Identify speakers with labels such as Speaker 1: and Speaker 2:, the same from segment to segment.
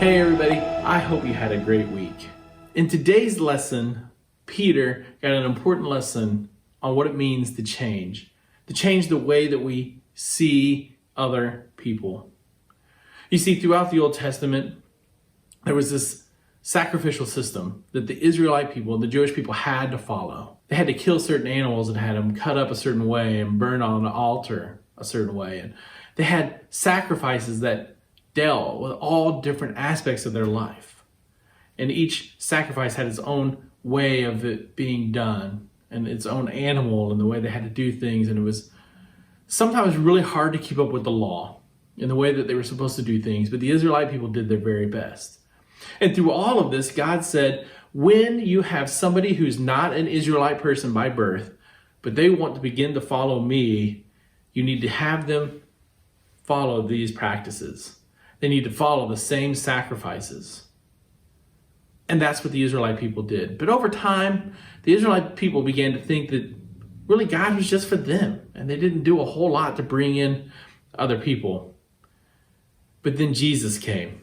Speaker 1: Hey everybody, I hope you had a great week. In today's lesson, Peter got an important lesson on what it means to change the way that we see other people. You see, throughout the Old Testament, there was this sacrificial system that the Israelite people, the Jewish people, had to follow. They had to kill certain animals and had them cut up a certain way and burn on an altar a certain way. And they had sacrifices that dealt with all different aspects of their life. And each sacrifice had its own way of it being done and its own animal and the way they had to do things. And it was sometimes really hard to keep up with the law in the way that they were supposed to do things. But the Israelite people did their very best. And through all of this, God said, when you have somebody who's not an Israelite person by birth, but they want to begin to follow me, you need to have them follow these practices. They need to follow the same sacrifices. And that's what the Israelite people did. But over time, the Israelite people began to think that really God was just for them. And they didn't do a whole lot to bring in other people. But then Jesus came.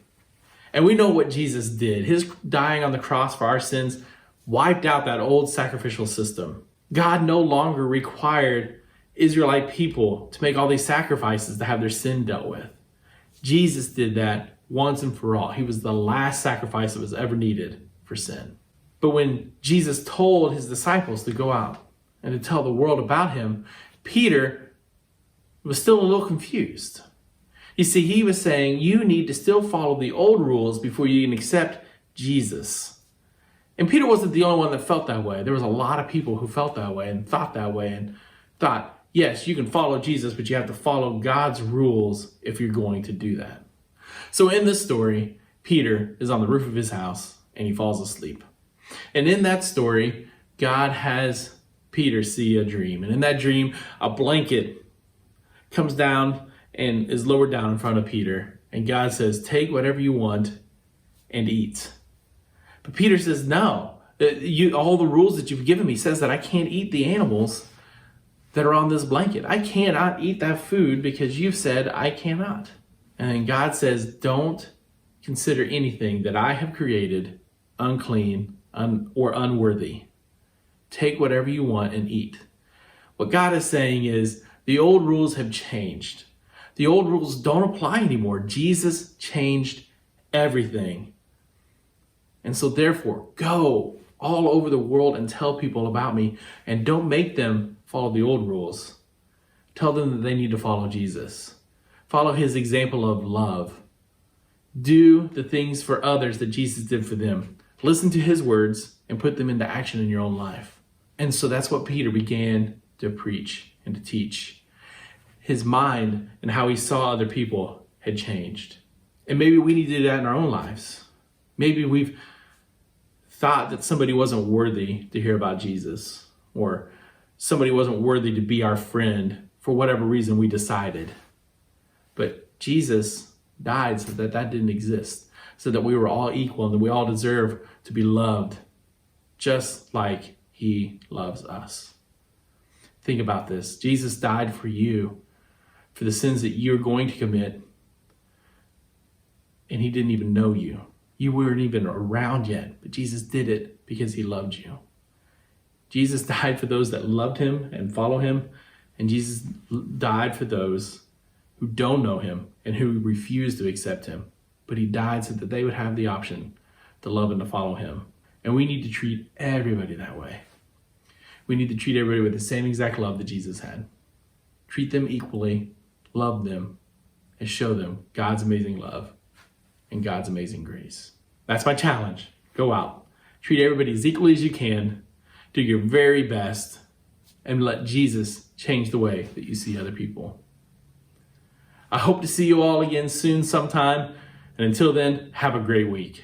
Speaker 1: And we know what Jesus did. His dying on the cross for our sins wiped out that old sacrificial system. God no longer required Israelite people to make all these sacrifices to have their sin dealt with. Jesus did that once and for all. He was the last sacrifice that was ever needed for sin. But when Jesus told his disciples to go out and to tell the world about him, Peter was still a little confused. You see, he was saying, you need to still follow the old rules before you can accept Jesus. And Peter wasn't the only one that felt that way. There was a lot of people who felt that way and thought, yes, you can follow Jesus, but you have to follow God's rules if you're going to do that. So in this story, Peter is on the roof of his house and he falls asleep. And in that story, God has Peter see a dream. And in that dream, a blanket comes down and is lowered down in front of Peter. And God says, take whatever you want and eat. But Peter says, no, all the rules that you've given me says that I can't eat the animals that are on this blanket. I cannot eat that food because you've said I cannot. And then God says, don't consider anything that I have created unclean or unworthy. Take whatever you want and eat. What God is saying is the old rules have changed. The old rules don't apply anymore. Jesus changed everything. And so therefore, go all over the world and tell people about me, and don't make them follow the old rules. Tell them that they need to follow Jesus. Follow his example of love. Do the things for others that Jesus did for them. Listen to his words and put them into action in your own life. And so that's what Peter began to preach and to teach. His mind and how he saw other people had changed. And maybe we need to do that in our own lives. Maybe we've thought that somebody wasn't worthy to hear about Jesus, or somebody wasn't worthy to be our friend for whatever reason we decided. But Jesus died so that that didn't exist, so that we were all equal and that we all deserve to be loved just like he loves us. Think about this. Jesus died for you, for the sins that you're going to commit, and he didn't even know you. You weren't even around yet, but Jesus did it because he loved you. Jesus died for those that loved him and follow him, and Jesus died for those who don't know him and who refuse to accept him. But he died so that they would have the option to love and to follow him. And we need to treat everybody that way. We need to treat everybody with the same exact love that Jesus had. Treat them equally, love them, and show them God's amazing love and God's amazing grace. That's my challenge. Go out. Treat everybody as equally as you can. Do your very best. And let Jesus change the way that you see other people. I hope to see you all again soon sometime. And until then, have a great week.